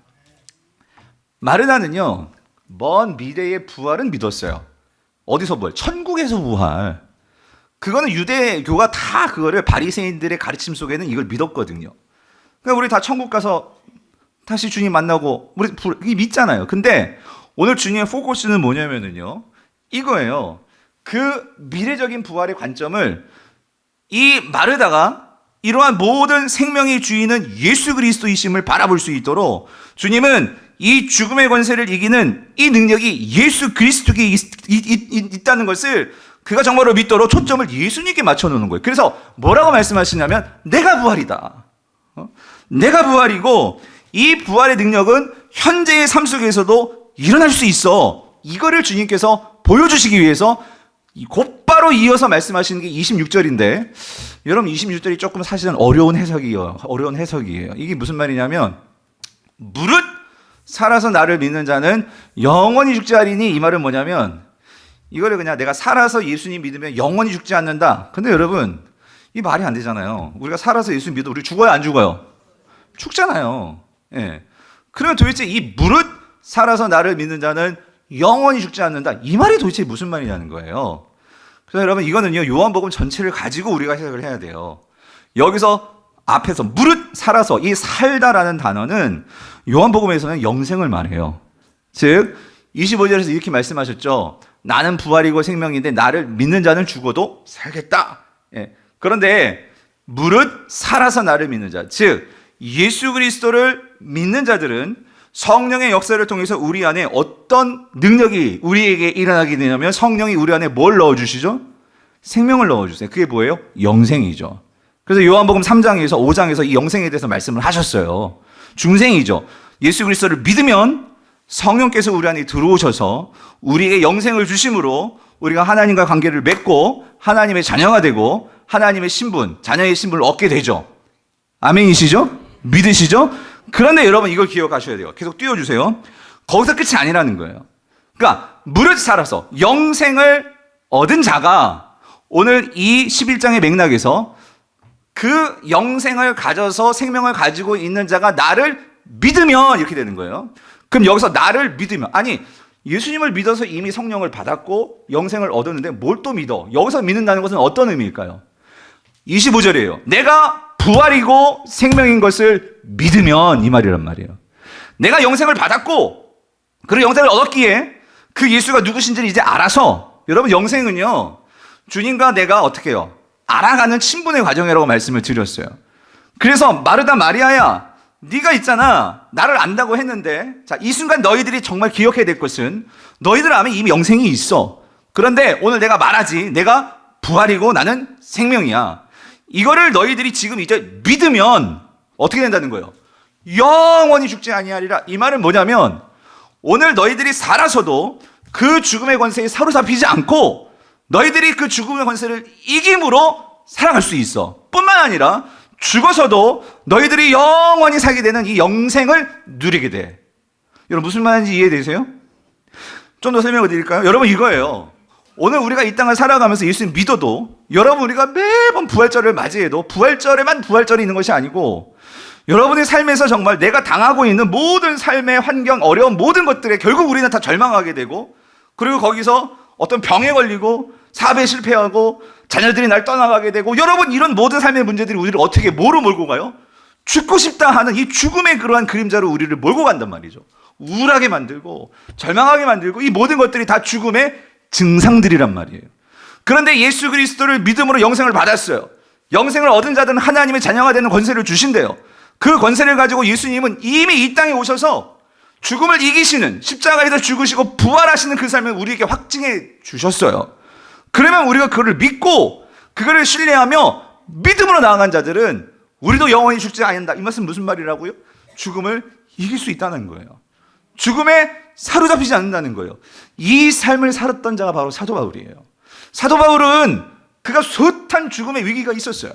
마르다는요, 먼 미래의 부활은 믿었어요. 어디서 부활? 천국에서 부활. 그거는 유대교가 다 그거를 바리새인들의 가르침 속에는 이걸 믿었거든요. 그러니까 우리 다 천국 가서 다시 주님 만나고 우리 믿잖아요. 근데 오늘 주님의 포커스는 뭐냐면은요, 이거예요. 그 미래적인 부활의 관점을 이 마르다가 이러한 모든 생명의 주인은 예수 그리스도이심을 바라볼 수 있도록 주님은 이 죽음의 권세를 이기는 이 능력이 예수 그리스도께 있다는 것을 그가 정말로 믿도록 초점을 예수님께 맞춰놓는 거예요. 그래서 뭐라고 말씀하시냐면 내가 부활이다. 내가 부활이고 이 부활의 능력은 현재의 삶 속에서도 일어날 수 있어. 이거를 주님께서 보여주시기 위해서 곧바로 이어서 말씀하시는 게 26절인데 여러분 26절이 조금 사실은 어려운 해석이에요. 이게 무슨 말이냐면 무릇 살아서 나를 믿는 자는 영원히 죽지 않으니 이 말은 뭐냐면 이거를 그냥 내가 살아서 예수님 믿으면 영원히 죽지 않는다. 근데 여러분 이 말이 안 되잖아요. 우리가 살아서 예수님 믿어 우리 죽어요 안 죽어요? 죽잖아요. 예. 그러면 도대체 이 무릇 살아서 나를 믿는 자는 영원히 죽지 않는다. 이 말이 도대체 무슨 말이냐는 거예요. 그래서 여러분 이거는요 요한복음 전체를 가지고 우리가 해석을 해야 돼요. 여기서 앞에서 무릇 살아서 이 살다라는 단어는 요한복음에서는 영생을 말해요. 즉 25절에서 이렇게 말씀하셨죠. 나는 부활이고 생명인데 나를 믿는 자는 죽어도 살겠다. 예. 그런데 무릇 살아서 나를 믿는 자, 즉 예수 그리스도를 믿는 자들은 성령의 역사를 통해서 우리 안에 어떤 능력이 우리에게 일어나게 되냐면 성령이 우리 안에 뭘 넣어주시죠? 생명을 넣어주세요. 그게 뭐예요? 영생이죠. 그래서 요한복음 3장에서 5장에서 이 영생에 대해서 말씀을 하셨어요. 중생이죠. 예수 그리스도를 믿으면 성령께서 우리 안에 들어오셔서 우리에게 영생을 주심으로 우리가 하나님과 관계를 맺고 하나님의 자녀가 되고 하나님의 신분, 자녀의 신분을 얻게 되죠. 아멘이시죠? 믿으시죠? 그런데 여러분 이걸 기억하셔야 돼요. 계속 띄워주세요. 거기서 끝이 아니라는 거예요. 그러니까 무릇 살아서 영생을 얻은 자가 오늘 이 11장의 맥락에서 그 영생을 가져서 생명을 가지고 있는 자가 나를 믿으면 이렇게 되는 거예요. 그럼 여기서 나를 믿으면 아니 예수님을 믿어서 이미 성령을 받았고 영생을 얻었는데 뭘 또 믿어? 여기서 믿는다는 것은 어떤 의미일까요? 25절이에요. 내가 부활이고 생명인 것을 믿으면 이 말이란 말이에요. 내가 영생을 받았고 그리고 영생을 얻었기에 그 예수가 누구신지를 이제 알아서 여러분 영생은요 주님과 내가 어떻게 해요? 알아가는 친분의 과정이라고 말씀을 드렸어요. 그래서 마르다 마리아야 네가 있잖아 나를 안다고 했는데 자, 이 순간 너희들이 정말 기억해야 될 것은 너희들 안에 이미 영생이 있어. 그런데 오늘 내가 말하지 내가 부활이고 나는 생명이야. 이거를 너희들이 지금 이제 믿으면 어떻게 된다는 거예요? 영원히 죽지 아니하리라. 이 말은 뭐냐면 오늘 너희들이 살아서도 그 죽음의 권세에 사로잡히지 않고 너희들이 그 죽음의 권세를 이김으로 살아갈 수 있어. 뿐만 아니라 죽어서도 너희들이 영원히 살게 되는 이 영생을 누리게 돼. 여러분 무슨 말인지 이해되세요? 좀 더 설명을 드릴까요? 여러분 이거예요. 오늘 우리가 이 땅을 살아가면서 예수님 믿어도 여러분 우리가 매번 부활절을 맞이해도 부활절에만 부활절이 있는 것이 아니고 여러분의 삶에서 정말 내가 당하고 있는 모든 삶의 환경, 어려운 모든 것들에 결국 우리는 다 절망하게 되고 그리고 거기서 어떤 병에 걸리고 사업에 실패하고 자녀들이 날 떠나가게 되고 여러분 이런 모든 삶의 문제들이 우리를 어떻게 뭐로 몰고 가요? 죽고 싶다 하는 이 죽음의 그러한 그림자로 우리를 몰고 간단 말이죠. 우울하게 만들고 절망하게 만들고 이 모든 것들이 다 죽음의 증상들이란 말이에요. 그런데 예수 그리스도를 믿음으로 영생을 받았어요. 영생을 얻은 자들은 하나님의 자녀가 되는 권세를 주신대요. 그 권세를 가지고 예수님은 이미 이 땅에 오셔서 죽음을 이기시는 십자가에서 죽으시고 부활하시는 그 삶을 우리에게 확증해 주셨어요. 그러면 우리가 그거를 믿고 그거를 신뢰하며 믿음으로 나아간 자들은 우리도 영원히 죽지 않는다. 이 말씀 무슨 말이라고요? 죽음을 이길 수 있다는 거예요. 죽음에 사로잡히지 않는다는 거예요. 이 삶을 살았던 자가 바로 사도 바울이에요. 사도 바울은 그가 숱한 죽음의 위기가 있었어요.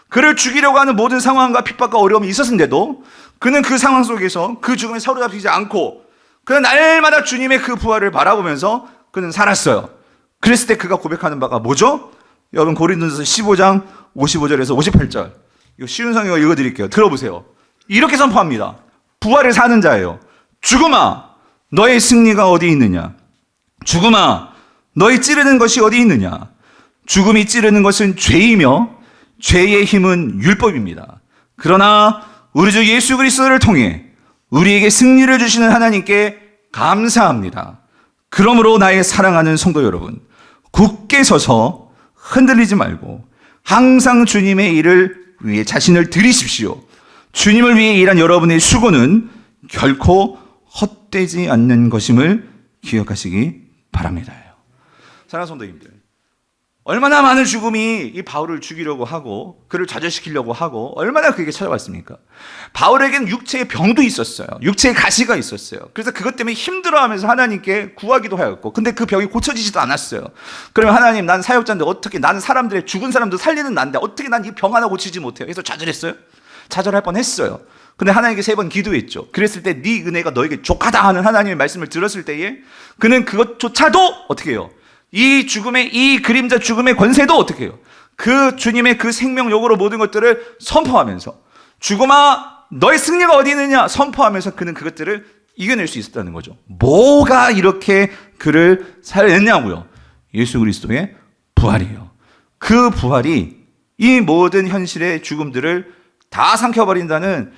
그를 죽이려고 하는 모든 상황과 핍박과 어려움이 있었는데도 그는 그 상황 속에서 그 죽음에 사로잡히지 않고 그는 날마다 주님의 그 부활을 바라보면서 그는 살았어요. 그랬을 때 그가 고백하는 바가 뭐죠? 여러분 고린도전서 15장 55절에서 58절. 이거 쉬운 성경 읽어드릴게요. 들어보세요. 이렇게 선포합니다. 부활을 사는 자예요. 죽음아, 너의 승리가 어디 있느냐? 죽음아, 너희 찌르는 것이 어디 있느냐? 죽음이 찌르는 것은 죄이며 죄의 힘은 율법입니다. 그러나 우리 주 예수 그리스도를 통해 우리에게 승리를 주시는 하나님께 감사합니다. 그러므로 나의 사랑하는 성도 여러분, 굳게 서서 흔들리지 말고 항상 주님의 일을 위해 자신을 들이십시오. 주님을 위해 일한 여러분의 수고는 결코 헛되지 않는 것임을 기억하시기 바랍니다. 사랑하는 성도님들, 얼마나 많은 죽음이 이 바울을 죽이려고 하고 그를 좌절시키려고 하고 얼마나 그에게 찾아왔습니까? 바울에게는 육체의 병도 있었어요. 육체의 가시가 있었어요. 그래서 그것 때문에 힘들어하면서 하나님께 구하기도 하였고, 근데 그 병이 고쳐지지도 않았어요. 그러면 하나님, 난 사역자인데 어떻게, 나는 사람들의 죽은 사람도 살리는 난데 어떻게 난 이 병 하나 고치지 못해요? 그래서 좌절했어요. 좌절할 뻔했어요. 근데 하나님께 3번 기도했죠. 그랬을 때 네 은혜가 너에게 족하다 하는 하나님의 말씀을 들었을 때에 그는 그것조차도 어떻게 해요? 이 죽음의, 이 그림자 죽음의 권세도 어떻게 해요? 그 주님의 그 생명력으로 모든 것들을 선포하면서, 죽음아 너의 승리가 어디 있느냐 선포하면서 그는 그것들을 이겨낼 수 있었다는 거죠. 뭐가 이렇게 그를 살렸냐고요? 예수 그리스도의 부활이에요. 그 부활이 이 모든 현실의 죽음들을 다 삼켜버린다는,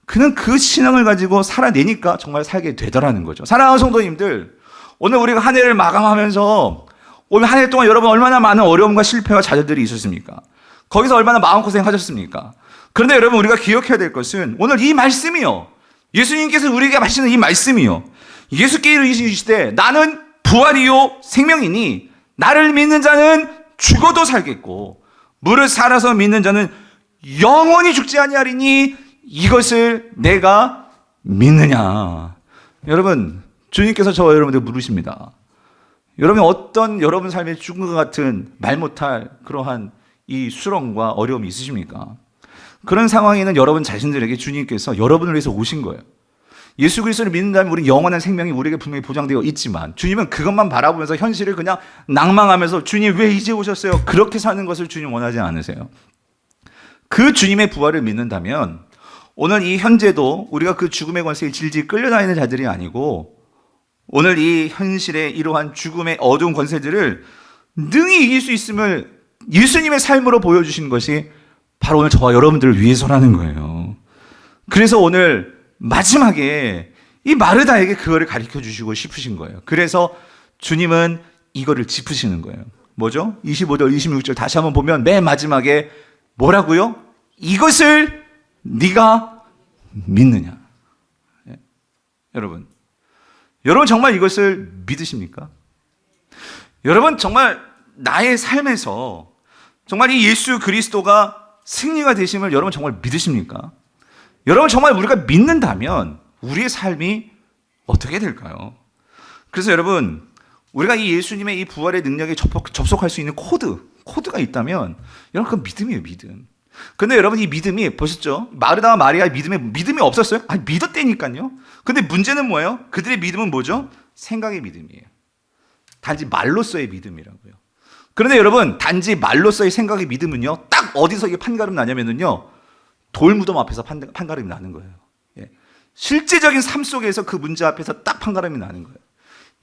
그는 그 신앙을 가지고 살아내니까 정말 살게 되더라는 거죠. 사랑하는 성도님들, 오늘 우리가 한 해를 마감하면서 오늘 한 해 동안 여러분 얼마나 많은 어려움과 실패와 좌절들이 있었습니까? 거기서 얼마나 마음고생 하셨습니까? 그런데 여러분, 우리가 기억해야 될 것은 오늘 이 말씀이요, 예수님께서 우리에게 하시는 이 말씀이요, 예수께서 이르시되 나는 부활이요 생명이니 나를 믿는 자는 죽어도 살겠고 무릇 살아서 믿는 자는 영원히 죽지 아니하리니 이것을 내가 믿느냐. 여러분, 주님께서 저와 여러분들 물으십니다. 여러분, 어떤 여러분 삶의 죽음과 같은 말 못할 그러한 이 수렁과 어려움이 있으십니까? 그런 상황에는 여러분 자신들에게 주님께서 여러분을 위해서 오신 거예요. 예수 그리스도를 믿는다면 우리 영원한 생명이 우리에게 분명히 보장되어 있지만, 주님은 그것만 바라보면서 현실을 그냥 낭망하면서 주님 왜 이제 오셨어요? 그렇게 사는 것을 주님 원하지 않으세요. 그 주님의 부활을 믿는다면 오늘 이 현재도 우리가 그 죽음의 권세에 질질 끌려다니는 자들이 아니고, 오늘 이 현실의 이러한 죽음의 어두운 권세들을 능히 이길 수 있음을 예수님의 삶으로 보여주신 것이 바로 오늘 저와 여러분들을 위해서라는 거예요. 그래서 오늘 마지막에 이 마르다에게 그거를 가르쳐 주시고 싶으신 거예요. 그래서 주님은 이거를 짚으시는 거예요. 뭐죠? 25절, 26절 다시 한번 보면 맨 마지막에 뭐라고요? 이것을 네가 믿느냐? 네. 여러분 정말 이것을 믿으십니까? 여러분 정말 나의 삶에서 정말 이 예수 그리스도가 승리가 되심을 여러분 정말 믿으십니까? 여러분 정말 우리가 믿는다면 우리의 삶이 어떻게 될까요? 그래서 여러분, 우리가 이 예수님의 이 부활의 능력에 접속할 수 있는 코드가 있다면 여러분, 그건 믿음이에요, 믿음. 근데 여러분, 이 믿음이 보셨죠? 마르다와 마리아의 믿음이 없었어요? 아니, 믿었다니까요. 근데 문제는 뭐예요? 그들의 믿음은 뭐죠? 생각의 믿음이에요. 단지 말로서의 믿음이라고요. 그런데 여러분, 단지 말로서의 생각의 믿음은요, 딱 어디서 이게 판가름 나냐면요, 돌무덤 앞에서 판가름이 나는 거예요. 예. 실제적인 삶 속에서 그 문제 앞에서 딱 판가름이 나는 거예요.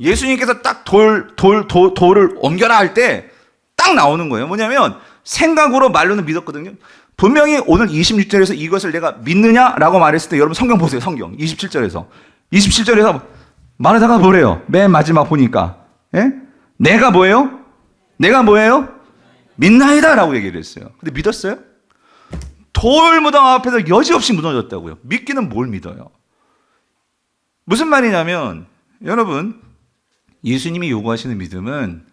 예수님께서 딱 돌을 옮겨라 할 때 딱 나오는 거예요. 뭐냐면 생각으로 말로는 믿었거든요. 분명히 오늘 26절에서 이것을 내가 믿느냐라고 말했을 때 여러분 성경 보세요. 성경 27절에서 마르다가 뭐래요? 맨 마지막 보니까 내가 뭐예요? 믿나이다 라고 얘기를 했어요. 근데 믿었어요? 돌무덤 앞에서 여지없이 무너졌다고요. 믿기는 뭘 믿어요? 무슨 말이냐면 여러분, 예수님이 요구하시는 믿음은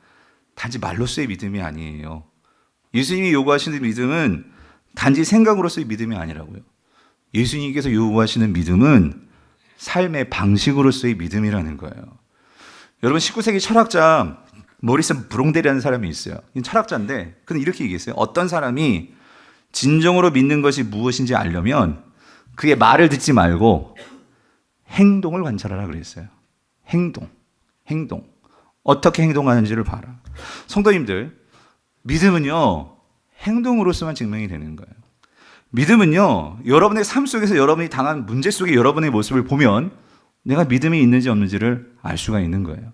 단지 말로서의 믿음이 아니에요. 예수님이 요구하시는 믿음은 단지 생각으로서의 믿음이 아니라고요. 예수님께서 요구하시는 믿음은 삶의 방식으로서의 믿음이라는 거예요. 여러분, 19세기 철학자 모리슨 브롱델이라는 사람이 있어요. 철학자인데 그는 이렇게 얘기했어요. 어떤 사람이 진정으로 믿는 것이 무엇인지 알려면 그의 말을 듣지 말고 행동을 관찰하라 그랬어요. 행동. 어떻게 행동하는지를 봐라. 성도님들, 믿음은요, 행동으로서만 증명이 되는 거예요. 믿음은요, 여러분의 삶 속에서 여러분이 당한 문제 속에 여러분의 모습을 보면 내가 믿음이 있는지 없는지를 알 수가 있는 거예요.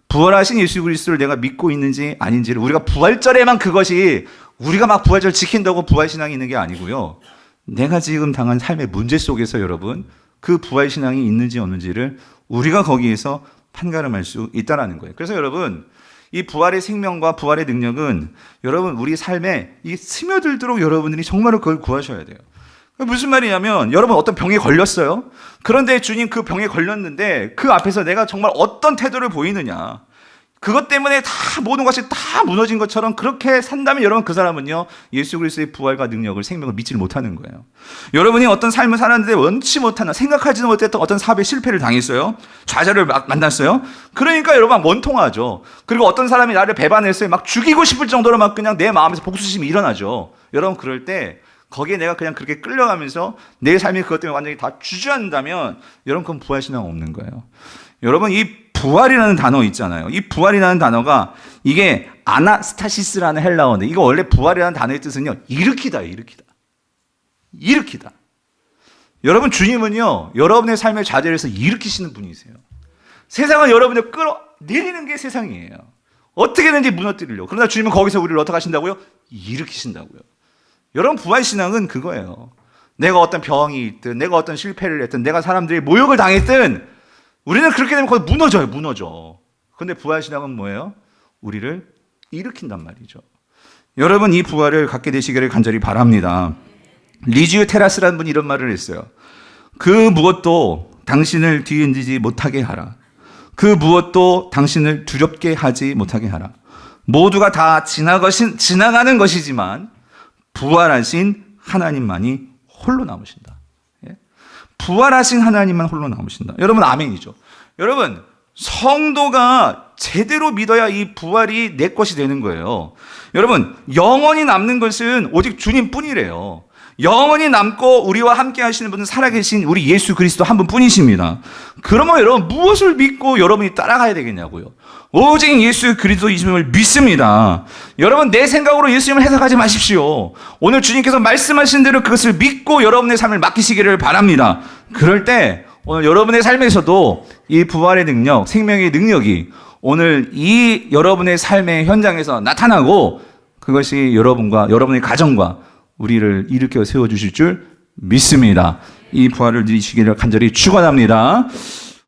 부활하신 예수 그리스도를 내가 믿고 있는지 아닌지를 우리가 부활절에만 그것이 우리가 막 부활절 지킨다고 부활신앙이 있는 게 아니고요. 내가 지금 당한 삶의 문제 속에서 여러분 그 부활신앙이 있는지 없는지를 우리가 거기에서 판가름할 수 있다는 거예요. 그래서 여러분 이 부활의 생명과 부활의 능력은 여러분 우리 삶에 이 스며들도록 여러분들이 정말로 그걸 구하셔야 돼요. 무슨 말이냐면 여러분 어떤 병에 걸렸어요. 그런데 주님 그 병에 걸렸는데 그 앞에서 내가 정말 어떤 태도를 보이느냐. 그것 때문에 다 모든 것이 다 무너진 것처럼 그렇게 산다면 여러분 그 사람은요 예수 그리스도의 부활과 능력을 생명을 믿지를 못하는 거예요. 여러분이 어떤 삶을 살았는데 원치 못하는 생각하지도 못했던 어떤 사업에 실패를 당했어요. 좌절을 만났어요. 그러니까 여러분 원통하죠. 그리고 어떤 사람이 나를 배반했어요. 막 죽이고 싶을 정도로 막 그냥 내 마음에서 복수심이 일어나죠. 여러분 그럴 때 거기에 내가 그냥 그렇게 끌려가면서 내 삶이 그것 때문에 완전히 다 주저앉는다면 여러분 그건 부활신앙 없는 거예요. 여러분 이 부활이라는 단어 있잖아요. 이 부활이라는 단어가 이게 아나스타시스라는 헬라어인데 이거 원래 부활이라는 단어의 뜻은요. 일으키다예요. 일으키다. 여러분 주님은요. 여러분의 삶의 자질에서 일으키시는 분이세요. 세상은 여러분을 끌어내리는 게 세상이에요. 어떻게든지 무너뜨리려고. 그러나 주님은 거기서 우리를 어떻게 하신다고요? 일으키신다고요. 여러분 부활신앙은 그거예요. 내가 어떤 병이 있든 내가 어떤 실패를 했든 내가 사람들이 모욕을 당했든 우리는 그렇게 되면 거기 무너져. 그런데 부활신앙은 뭐예요? 우리를 일으킨단 말이죠. 여러분 이 부활을 갖게 되시기를 간절히 바랍니다. 리지오 테라스라는 분이 이런 말을 했어요. 그 무엇도 당신을 뒤흔들지 못하게 하라. 그 무엇도 당신을 두렵게 하지 못하게 하라. 모두가 다 지나가는 것이지만 부활하신 하나님만이 홀로 남으신다. 부활하신 하나님만 홀로 남으신다. 여러분 아멘이죠. 여러분 성도가 제대로 믿어야 이 부활이 내 것이 되는 거예요. 여러분 영원히 남는 것은 오직 주님뿐이래요. 영원히 남고 우리와 함께 하시는 분은 살아계신 우리 예수 그리스도 한 분뿐이십니다. 그러면 여러분 무엇을 믿고 여러분이 따라가야 되겠냐고요. 오직 예수 그리스도이심을 믿습니다. 여러분 내 생각으로 예수님을 해석하지 마십시오. 오늘 주님께서 말씀하신 대로 그것을 믿고 여러분의 삶을 맡기시기를 바랍니다. 그럴 때 오늘 여러분의 삶에서도 이 부활의 능력, 생명의 능력이 오늘 이 여러분의 삶의 현장에서 나타나고 그것이 여러분과 여러분의 가정과 우리를 일으켜 세워주실 줄 믿습니다. 이 부활을 누리시기를 간절히 축원합니다.